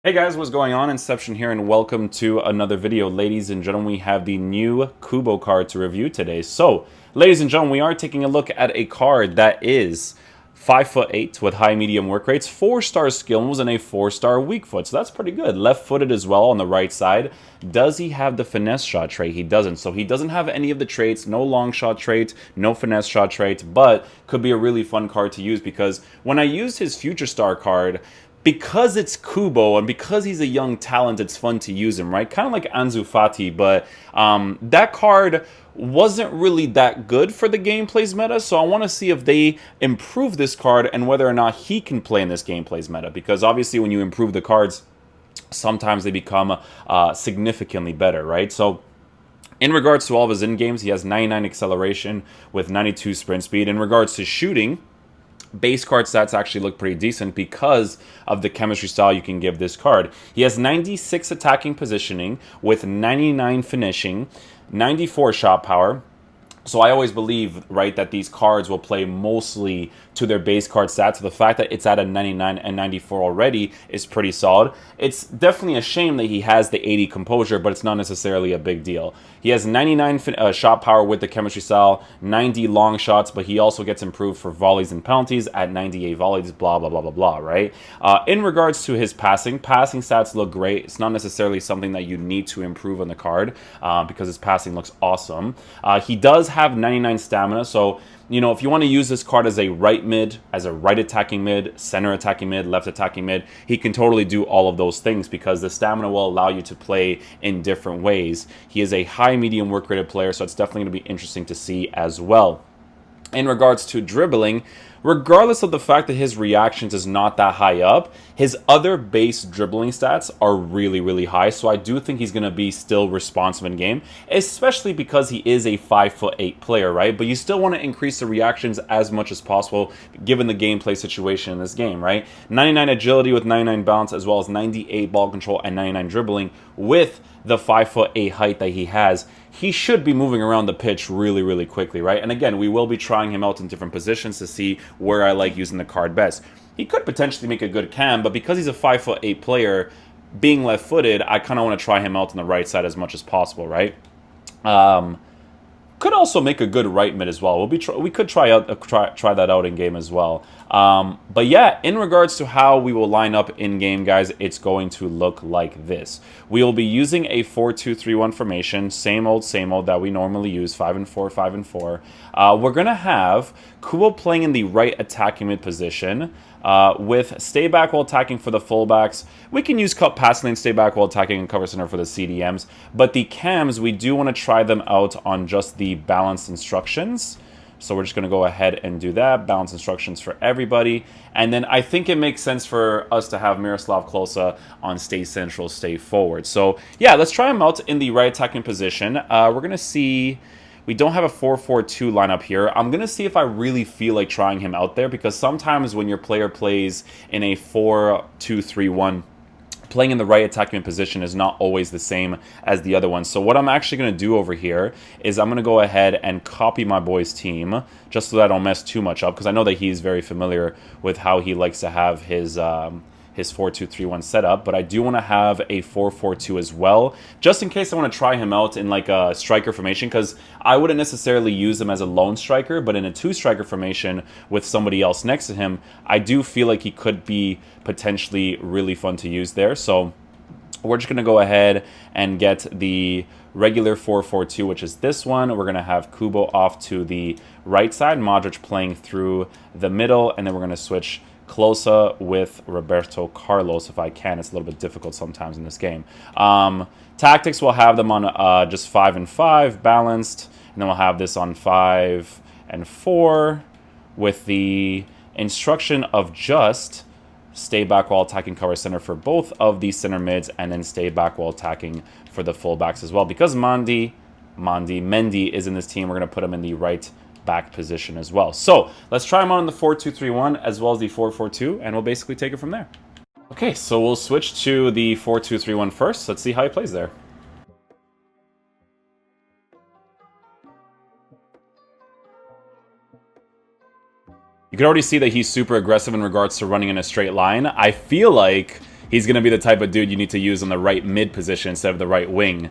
Hey guys, what's going on? Inception here, and welcome to another video. Ladies and gentlemen, we have the new Kubo card to review today. So, ladies and gentlemen, we are taking a look at a card that is 5'8" with high medium work rates, 4-star skill moves, and a 4-star weak foot. So that's pretty good. Left-footed as well on the right side. Does he have the finesse shot trait? He doesn't. So he doesn't have any of the traits, no long shot trait, no finesse shot trait, but could be a really fun card to use because when I used his future star card, because it's Kubo and because he's a young talent, it's fun to use him, right? Kind of like Ansu Fati, but that card wasn't really that good for the gameplay's meta, so I want to see if they improve this card and whether or not he can play in this gameplay's meta, because obviously when you improve the cards, sometimes they become significantly better, right? So in regards to all of his in-games, he has 99 acceleration with 92 sprint speed. In regards to shooting, base card stats actually look pretty decent because of the chemistry style you can give this card. He has 96 attacking positioning with 99 finishing, 94 shot power. So I always believe, right, that these cards will play mostly to their base card stats. So the fact that it's at a 99 and 94 already is pretty solid. It's definitely a shame that he has the 80 composure, but it's not necessarily a big deal. He has 99 shot power with the chemistry style, 90 long shots, but he also gets improved for volleys and penalties at 98 volleys, blah, blah, blah, blah, blah, right? In regards to his passing stats look great. It's not necessarily something that you need to improve on the card because his passing looks awesome. He does have 99 stamina, so you know, if you want to use this card as a right mid, as a right attacking mid, center attacking mid, left attacking mid, he can totally do all of those things because the stamina will allow you to play in different ways. He is a high medium work rated player, so it's definitely going to be interesting to see as well. In regards to dribbling, regardless of the fact that his reactions is not that high up, his other base dribbling stats are really, really high. So I do think he's going to be still responsive in game, especially because he is a 5'8" player, right? But you still want to increase the reactions as much as possible given the gameplay situation in this game, right? 99 agility with 99 balance, as well as 98 ball control and 99 dribbling with the 5'8" height that he has. He should be moving around the pitch really, really quickly, right? And again, we will be trying him out in different positions to see where I like using the card best. He could potentially make a good cam, but because he's a 5'8" player, being left-footed, I kind of want to try him out on the right side as much as possible, right? Could also make a good right mid as well. We could try that out in game as well. But yeah, in regards to how we will line up in game, guys, it's going to look like this. We will be using a 4-2-3-1 formation, same old that we normally use, 5 and 4, 5 and 4. We're gonna have Kubo playing in the right attacking mid position. With stay back while attacking for the fullbacks. We can use cut pass lane, stay back while attacking, and cover center for the CDMs. But the cams, we do want to try them out on just the balanced instructions. So we're just going to go ahead and do that. Balanced instructions for everybody. And then I think it makes sense for us to have Miroslav Klose on stay central, stay forward. So yeah, let's try him out in the right attacking position. We're going to see... We don't have a 4-4-2 lineup here. I'm going to see if I really feel like trying him out there because sometimes when your player plays in a 4-2-3-1, playing in the right attacking position is not always the same as the other one. So what I'm actually going to do over here is I'm going to go ahead and copy my boy's team just so that I don't mess too much up because I know that he's very familiar with how he likes to have his 4-2-3-1 setup, but I do want to have a 4-4-2 as well, just in case I want to try him out in like a striker formation, because I wouldn't necessarily use him as a lone striker, but in a 2-striker formation with somebody else next to him, I do feel like he could be potentially really fun to use there. So we're just going to go ahead and get the regular 4-4-2, which is this one. We're going to have Kubo off to the right side, Modric playing through the middle, and then we're going to switch Klose with Roberto Carlos if I can. It's a little bit difficult sometimes in this game. Tactics, we'll have them on just 5 and 5 balanced, and then we'll have this on 5 and 4 with the instruction of just stay back while attacking, cover center for both of these center mids, and then stay back while attacking for the fullbacks as well. Because Mendy is in this team, we're going to put him in the right back position as well. So let's try him on the 4-2-3-1 as well as the 4-4-2, and we'll basically take it from there. Okay, so we'll switch to the 4-2-3-1 first. Let's see how he plays there. You can already see that he's super aggressive in regards to running in a straight line. I feel like he's going to be the type of dude you need to use in the right mid position instead of the right wing.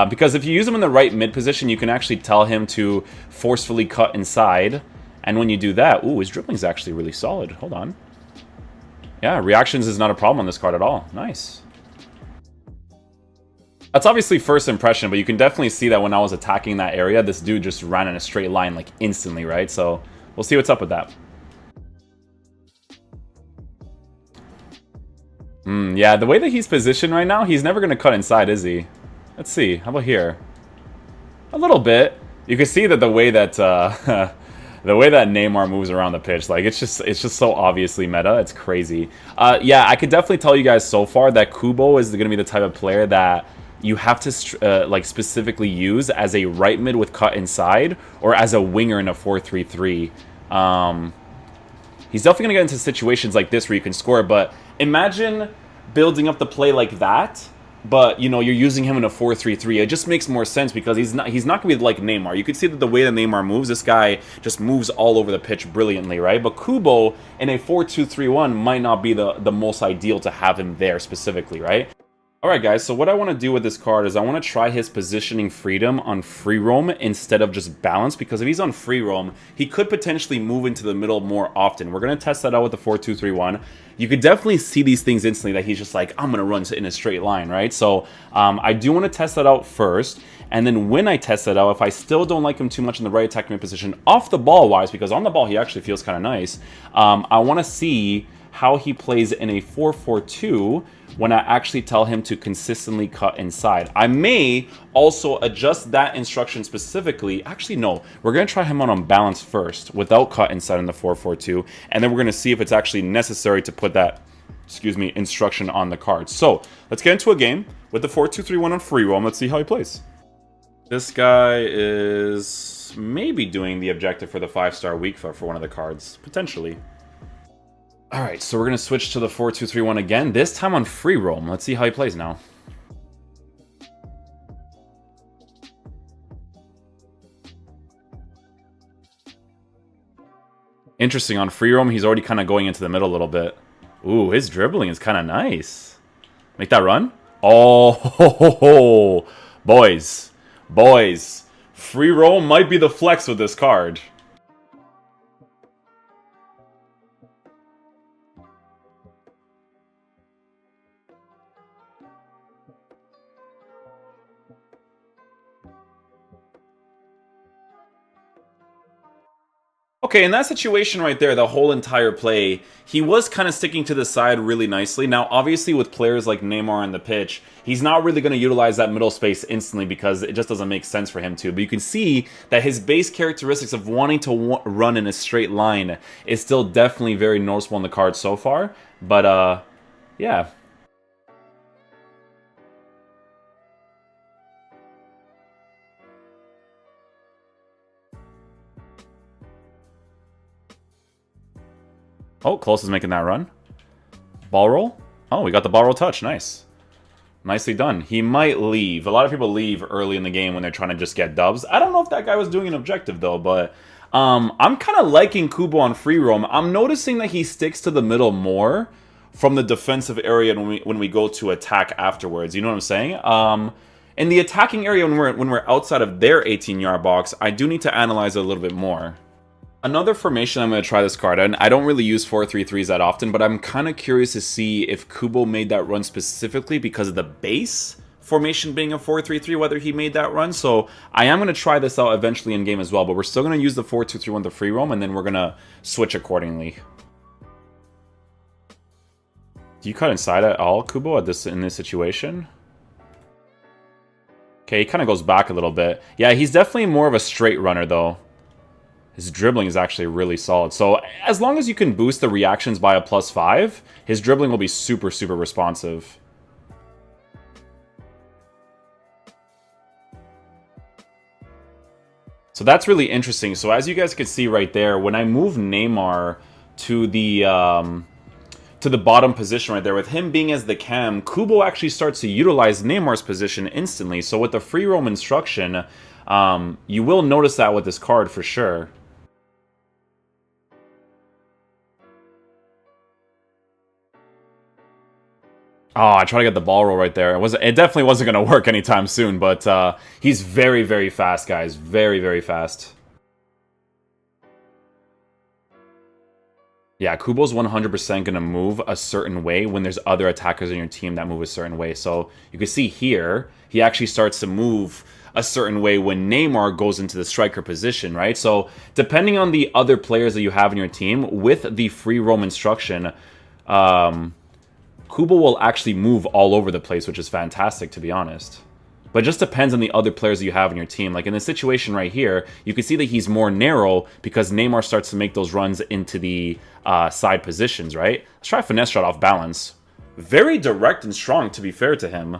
Because if you use him in the right mid position, you can actually tell him to forcefully cut inside. And when you do that, ooh, his dribbling is actually really solid. Hold on. Yeah, reactions is not a problem on this card at all. Nice. That's obviously first impression, but you can definitely see that when I was attacking that area, this dude just ran in a straight line, like, instantly, right? So, we'll see what's up with that. Yeah, the way that he's positioned right now, he's never going to cut inside, is he? Let's see. How about here? A little bit. You can see that the way that the way that Neymar moves around the pitch, like, it's just so obviously meta. It's crazy. Yeah, I could definitely tell you guys so far that Kubo is going to be the type of player that you have to like specifically use as a right mid with cut inside or as a winger in a 4-3-3. He's definitely going to get into situations like this where you can score, but imagine building up the play like that, but, you know, you're using him in a 4-3-3. It just makes more sense because he's not going to be like Neymar. You can see that the way that Neymar moves, this guy just moves all over the pitch brilliantly, right? But Kubo in a 4-2-3-1 might not be the most ideal to have him there specifically, right? Alright guys, so what I want to do with this card is I want to try his positioning freedom on free roam instead of just balance, because if he's on free roam, he could potentially move into the middle more often. We're going to test that out with the 4-2-3-1. You could definitely see these things instantly that he's just like, I'm going to run in a straight line, right? So I do want to test that out first, and then when I test that out, if I still don't like him too much in the right attacking mid position, off the ball wise, because on the ball he actually feels kind of nice, I want to see how he plays in a 4-4-2 when I actually tell him to consistently cut inside. I may also adjust that instruction specifically. Actually, no. We're going to try him out on balance first without cut inside in the 4-4-2, and then we're going to see if it's actually necessary to put that, instruction on the card. So, let's get into a game with the 4-2-3-1 on free roam. Let's see how he plays. This guy is maybe doing the objective for the 5-star weak foot for one of the cards. Potentially. Alright, so we're going to switch to the 4-2-3-1 again, this time on free roam. Let's see how he plays now. Interesting, on free roam, he's already kind of going into the middle a little bit. Ooh, his dribbling is kind of nice. Make that run. Oh, ho, ho, ho. Boys. Free roam might be the flex with this card. Okay, in that situation right there, the whole entire play, he was kind of sticking to the side really nicely. Now, obviously, with players like Neymar on the pitch, he's not really going to utilize that middle space instantly because it just doesn't make sense for him to. But you can see that his base characteristics of wanting to run in a straight line is still definitely very noticeable in the card so far. But, yeah. Oh, Close is making that run. Ball roll. Oh, we got the ball roll touch. Nice. Nicely done. He might leave. A lot of people leave early in the game when they're trying to just get dubs. I don't know if that guy was doing an objective, though, but I'm kind of liking Kubo on free roam. I'm noticing that he sticks to the middle more from the defensive area when we go to attack afterwards. You know what I'm saying? In the attacking area, when we're outside of their 18-yard box, I do need to analyze it a little bit more. Another formation I'm going to try this card, and I don't really use 4-3-3s that often, but I'm kind of curious to see if Kubo made that run specifically because of the base formation being a 4-3-3, whether he made that run. So I am going to try this out eventually in game as well, but we're still going to use the 4-2-3-1 the free roam, and then we're going to switch accordingly. Do you cut inside at all, Kubo, in this situation? Okay, he kind of goes back a little bit. Yeah, he's definitely more of a straight runner, though. His dribbling is actually really solid. So as long as you can boost the reactions by a +5, his dribbling will be super, super responsive. So that's really interesting. So as you guys can see right there, when I move Neymar to the bottom position right there, with him being as the cam, Kubo actually starts to utilize Neymar's position instantly. So with the free roam instruction, you will notice that with this card for sure. Oh, I tried to get the ball roll right there. It definitely wasn't going to work anytime soon, but he's very, very fast, guys. Very, very fast. Yeah, Kubo's 100% going to move a certain way when there's other attackers in your team that move a certain way. So you can see here, he actually starts to move a certain way when Neymar goes into the striker position, right? So depending on the other players that you have in your team, with the free roam instruction, Kubo will actually move all over the place, which is fantastic, to be honest. But it just depends on the other players that you have in your team. Like in this situation right here, you can see that he's more narrow because Neymar starts to make those runs into the side positions, right? Let's try a finesse shot off balance. Very direct and strong, to be fair to him.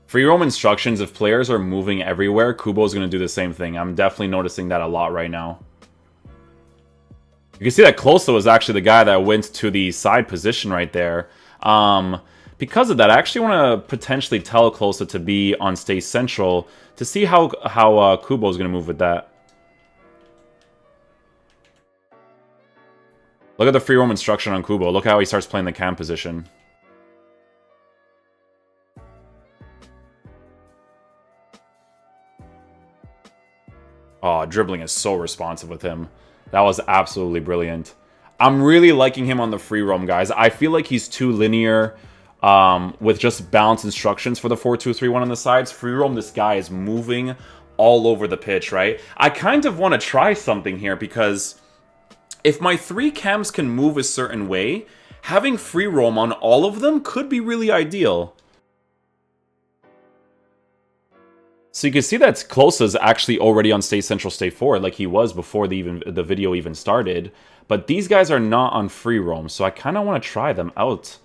Free roam instructions, if players are moving everywhere, Kubo's going to do the same thing. I'm definitely noticing that a lot right now. You can see that Klose was actually the guy that went to the side position right there. Because of that, I actually want to potentially tell Klose to be on stay central to see how Kubo is going to move with that. Look at the free roam instruction on Kubo. Look how he starts playing the cam position. Oh, dribbling is so responsive with him. That was absolutely brilliant. I'm really liking him on the free roam, guys. I feel like he's too linear with just balance instructions for the 4-2-3-1 on the sides. Free roam, this guy is moving all over the pitch, right? I kind of want to try something here because if my 3 cams can move a certain way, having free roam on all of them could be really ideal. So you can see that Klose is actually already on stay central, stay forward, like he was before the video even started. But these guys are not on free roam, so I kind of want to try them out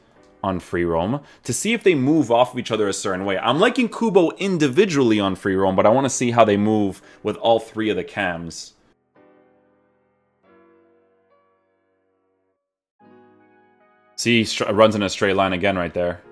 on free roam to see if they move off of each other a certain way. I'm liking Kubo individually on free roam, but I want to see how they move with all 3 of the cams. See, he runs in a straight line again right there.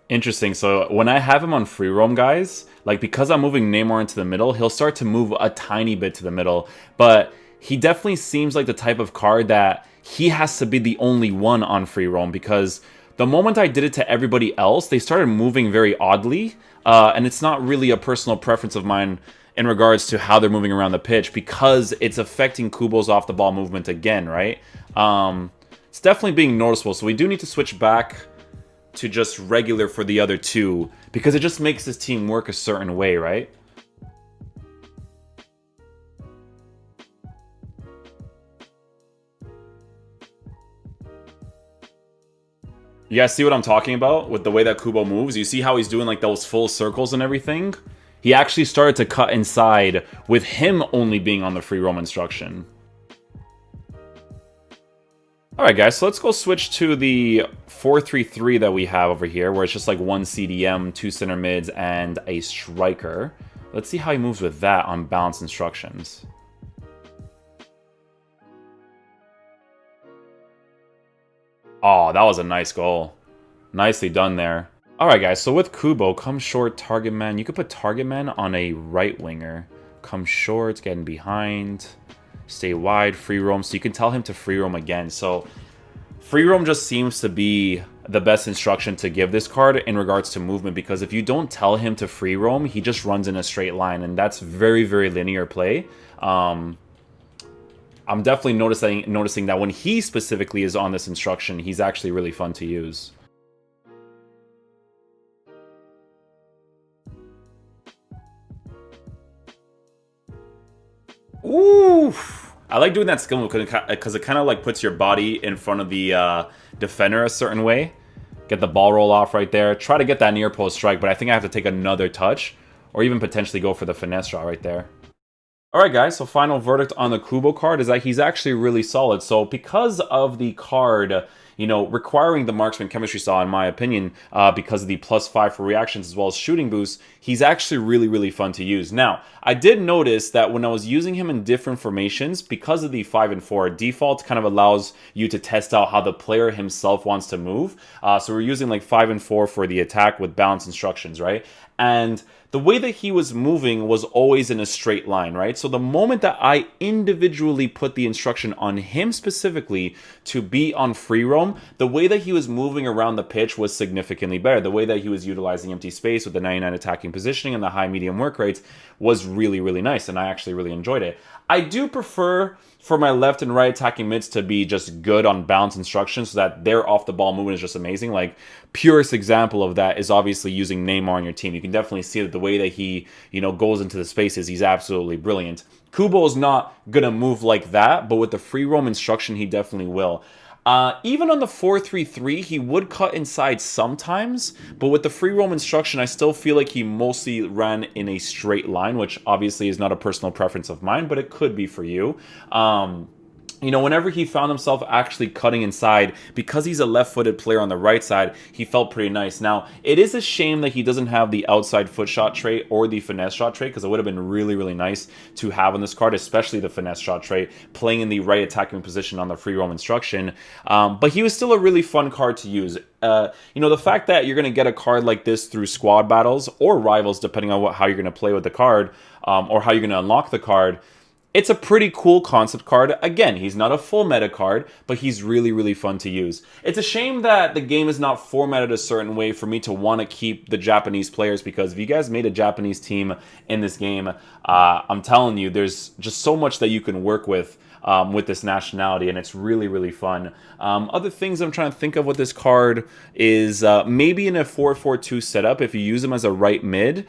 Interesting. So when I have him on free roam, guys, like because I'm moving Neymar into the middle, he'll start to move a tiny bit to the middle. But he definitely seems like the type of card that he has to be the only one on free roam, because the moment I did it to everybody else, they started moving very oddly. And it's not really a personal preference of mine in regards to how they're moving around the pitch, because it's affecting Kubo's off the ball movement again, right? It's definitely being noticeable. So we do need to switch back to just regular for the other 2, because it just makes this team work a certain way, right? You guys see what I'm talking about with the way that Kubo moves? You see how he's doing like those full circles and everything? He actually started to cut inside with him only being on the free roam instruction. Alright guys, so let's go switch to the 4-3-3 that we have over here, where it's just like 1 CDM, 2 center mids, and a striker. Let's see how he moves with that on balance instructions. Oh, that was a nice goal. Nicely done there. Alright guys, so with Kubo, come short, target man. You could put target man on a right winger. Come short, getting behind. Stay wide, free roam. So you can tell him to free roam again. So free roam just seems to be the best instruction to give this card in regards to movement, because if you don't tell him to free roam, he just runs in a straight line, and that's very, very linear play. I'm definitely noticing that when he specifically is on this instruction, he's actually really fun to use. Ooh, I like doing that skill move because it kind of like puts your body in front of the defender a certain way. Get the ball roll off right there. Try to get that near post strike, but I think I have to take another touch or even potentially go for the finesse shot right there. Alright guys, so final verdict on the Kubo card is that he's actually really solid. So because of the card, you know, requiring the marksman chemistry style, in my opinion, because of the +5 for reactions as well as shooting boost, he's actually really, really fun to use. Now, I did notice that when I was using him in different formations, because of the 5 and 4, default kind of allows you to test out how the player himself wants to move. So we're using like 5 and 4 for the attack with balance instructions, right? And the way that he was moving was always in a straight line, right? So the moment that I individually put the instruction on him specifically to be on free roam, the way that he was moving around the pitch was significantly better. The way that he was utilizing empty space with the 99 attacking positioning and the high medium work rates was really, really nice, and I actually really enjoyed it. I do prefer for my left and right attacking mids to be just good on bounce instructions so that their off the ball movement is just amazing. Like, purest example of that is obviously using Neymar on your team. You can definitely see that the way that he, goes into the spaces, he's absolutely brilliant. Kubo is not gonna move like that, but with the free roam instruction, he definitely will. Even on the 4-3-3, he would cut inside sometimes, but with the free roam instruction, I still feel like he mostly ran in a straight line, which obviously is not a personal preference of mine, but it could be for you. Whenever he found himself actually cutting inside, because he's a left-footed player on the right side, he felt pretty nice. Now, it is a shame that he doesn't have the outside foot shot trait or the finesse shot trait, because it would have been really, really nice to have on this card, especially the finesse shot trait, playing in the right attacking position on the free roam instruction. But he was still a really fun card to use. The fact that you're going to get a card like this through squad battles or rivals, depending on how you're going to play with the card, or how you're going to unlock the card, it's a pretty cool concept card. Again, he's not a full meta card, but he's really, really fun to use. It's a shame that the game is not formatted a certain way for me to want to keep the Japanese players, because if you guys made a Japanese team in this game, I'm telling you, there's just so much that you can work with this nationality, and it's really, really fun. Other things I'm trying to think of with this card is maybe in a 4-4-2 setup, if you use him as a right mid,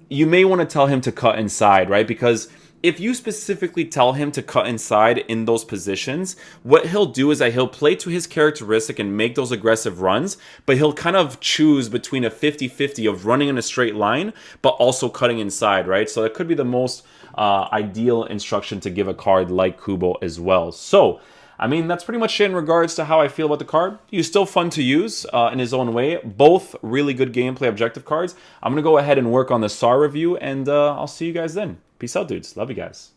you may want to tell him to cut inside, right? Because if you specifically tell him to cut inside in those positions, what he'll do is that he'll play to his characteristic and make those aggressive runs, but he'll kind of choose between a 50-50 of running in a straight line, but also cutting inside, right? So that could be the most ideal instruction to give a card like Kubo as well. So, that's pretty much it in regards to how I feel about the card. He's still fun to use in his own way. Both really good gameplay objective cards. I'm going to go ahead and work on the SAR review, and I'll see you guys then. Peace out, dudes. Love you guys.